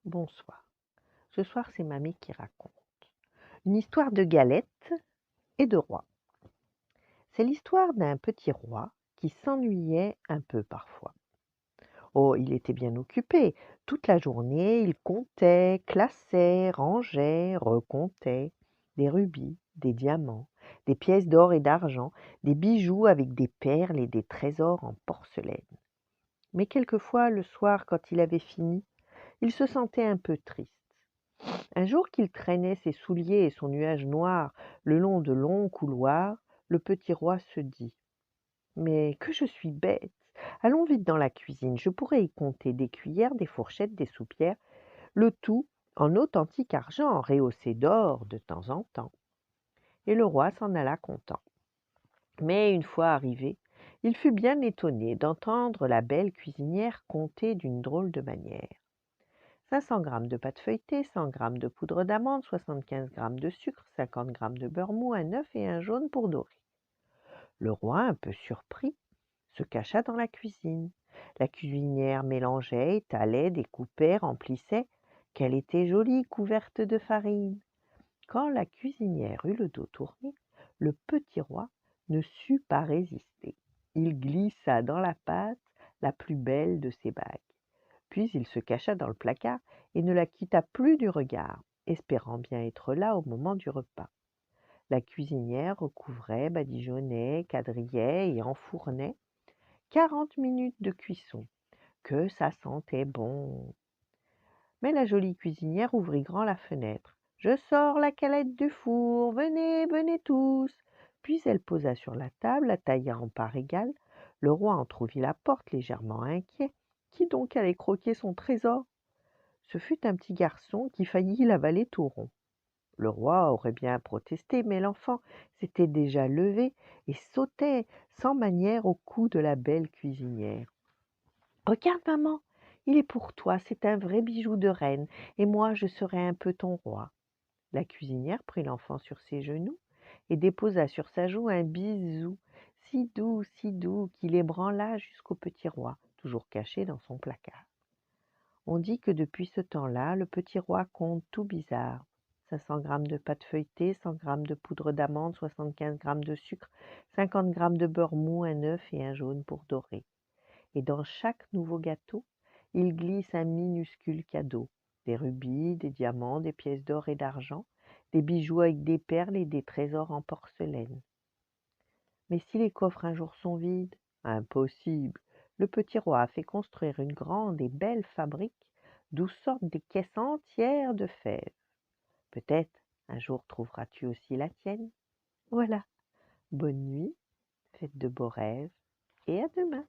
Bonsoir. Ce soir, c'est mamie qui raconte. Une histoire de galettes et de roi. C'est l'histoire d'un petit roi qui s'ennuyait un peu parfois. Oh, il était bien occupé. Toute la journée, il comptait, classait, rangeait, recomptait des rubis, des diamants, des pièces d'or et d'argent, des bijoux avec des perles et des trésors en porcelaine. Mais quelquefois, le soir, quand il avait fini, il se sentait un peu triste. Un jour qu'il traînait ses souliers et son nuage noir le long de longs couloirs, le petit roi se dit: «Mais que je suis bête! Allons vite dans la cuisine, je pourrais y compter des cuillères, des fourchettes, des soupières, le tout en authentique argent rehaussé d'or de temps en temps.» Et le roi s'en alla content. Mais une fois arrivé, il fut bien étonné d'entendre la belle cuisinière compter d'une drôle de manière. 500 grammes de pâte feuilletée, 100 grammes de poudre d'amande, 75 grammes de sucre, 50 grammes de beurre mou, un œuf et un jaune pour dorer. Le roi, un peu surpris, se cacha dans la cuisine. La cuisinière mélangeait, étalait, découpait, remplissait. Qu'elle était jolie, couverte de farine. Quand la cuisinière eut le dos tourné, le petit roi ne sut pas résister. Il glissa dans la pâte la plus belle de ses bagues. Puis il se cacha dans le placard et ne la quitta plus du regard, espérant bien être là au moment du repas. La cuisinière recouvrait, badigeonnait, quadrillait et enfournait. 40 minutes de cuisson. Que ça sentait bon! Mais la jolie cuisinière ouvrit grand la fenêtre. Je sors la calette du four, venez, venez tous. Puis elle posa sur la table, la tailla en parts égales. Le roi entr'ouvrit la porte, légèrement inquiet. Qui donc allait croquer son trésor? Ce fut un petit garçon qui faillit l'avaler tout rond. Le roi aurait bien protesté, mais l'enfant s'était déjà levé et sautait sans manière au cou de la belle cuisinière. Regarde, maman, il est pour toi, c'est un vrai bijou de reine, et moi je serai un peu ton roi. La cuisinière prit l'enfant sur ses genoux et déposa sur sa joue un bisou si doux, qu'il ébranla jusqu'au petit roi, toujours caché dans son placard. On dit que depuis ce temps-là, le petit roi compte tout bizarre. 500 grammes de pâte feuilletée, 100 grammes de poudre d'amande, 75 grammes de sucre, 50 grammes de beurre mou, un œuf et un jaune pour dorer. Et dans chaque nouveau gâteau, il glisse un minuscule cadeau. Des rubis, des diamants, des pièces d'or et d'argent, des bijoux avec des perles et des trésors en porcelaine. Mais si les coffres un jour sont vides? Impossible! Le petit roi a fait construire une grande et belle fabrique d'où sortent des caisses entières de fèves. Peut-être un jour trouveras-tu aussi la tienne. Voilà, bonne nuit, faites de beaux rêves et à demain.